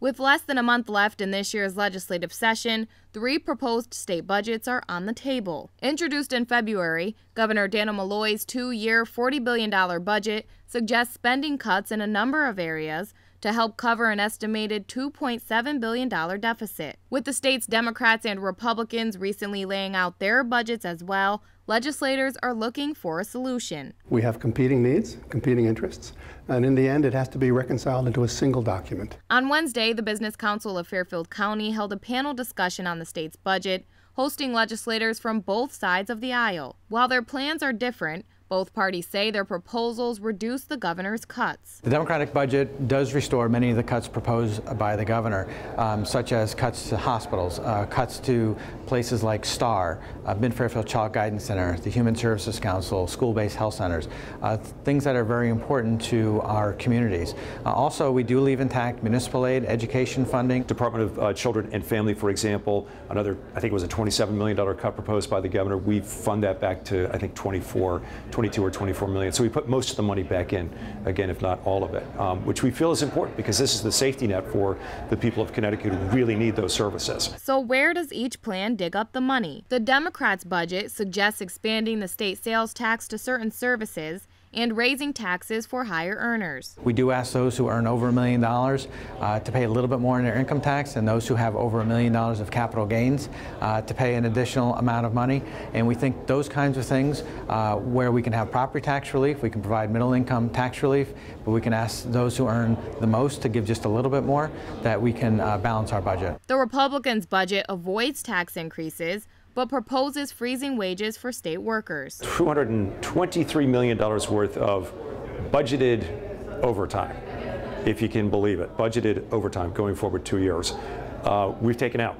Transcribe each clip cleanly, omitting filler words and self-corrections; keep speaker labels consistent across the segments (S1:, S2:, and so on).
S1: With less than a month left in this year's legislative session, 3 proposed state budgets are on the table. Introduced in February, Governor Dannel Malloy's 2-year, $40 billion budget suggests spending cuts in a number of areas to help cover an estimated $2.7 billion deficit. With the state's Democrats and Republicans recently laying out their budgets as well, legislators are looking for a solution.
S2: We have competing needs, competing interests, and in the end it has to be reconciled into a single document.
S1: On Wednesday, the Business Council of Fairfield County held a panel discussion on the state's budget, hosting legislators from both sides of the aisle. While their plans are different, both parties say their proposals reduce the governor's cuts.
S3: The Democratic budget does restore many of the cuts proposed by the governor, such as cuts to hospitals, cuts to places like STAR, Mid-Fairfield Child Guidance Center, the Human Services Council, school-based health centers, things that are very important to our communities. Also, we do leave intact municipal aid, education funding.
S4: Department of Children and Family, for example, another, I think it was a $27 million cut proposed by the governor. We fund that back to, I think, 22 or 24 million. So we put most of the money back in, again, if not all of it, which we feel is important because this is the safety net for the people of Connecticut who really need those services.
S1: So where does each plan dig up the money? The Democrats' budget suggests expanding the state sales tax to certain services and raising taxes for higher earners.
S3: We do ask those who earn over $1 million to pay a little bit more in their income tax, and those who have over $1 million of capital gains to pay an additional amount of money. And we think those kinds of things where we can have property tax relief, we can provide middle income tax relief, but we can ask those who earn the most to give just a little bit more, that we can balance our budget.
S1: The Republicans' budget avoids tax increases, but proposes freezing wages for state workers.
S4: $223 million worth of budgeted overtime, if you can believe it, budgeted overtime going forward 2 years. We've taken out.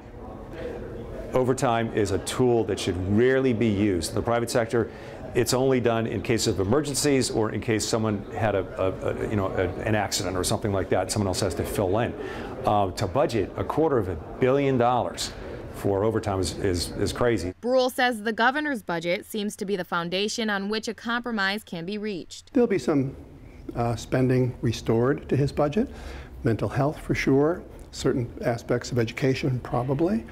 S4: Overtime is a tool that should rarely be used. In the private sector, it's only done in case of emergencies or in case someone had an accident or something like that. Someone else has to fill in. To budget $250 million for overtime is crazy.
S1: Brule says the governor's budget seems to be the foundation on which a compromise can be reached.
S2: There'll be some spending restored to his budget, mental health for sure, certain aspects of education probably,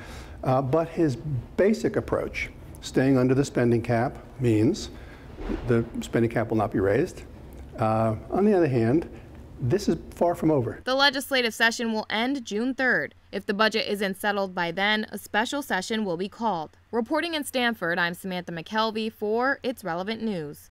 S2: but his basic approach, staying under the spending cap, means the spending cap will not be raised. On the other hand, this is far from over.
S1: The legislative session will end June 3rd. If the budget isn't settled by then, a special session will be called. Reporting in Stamford, I'm Samantha McKelvey for It's Relevant News.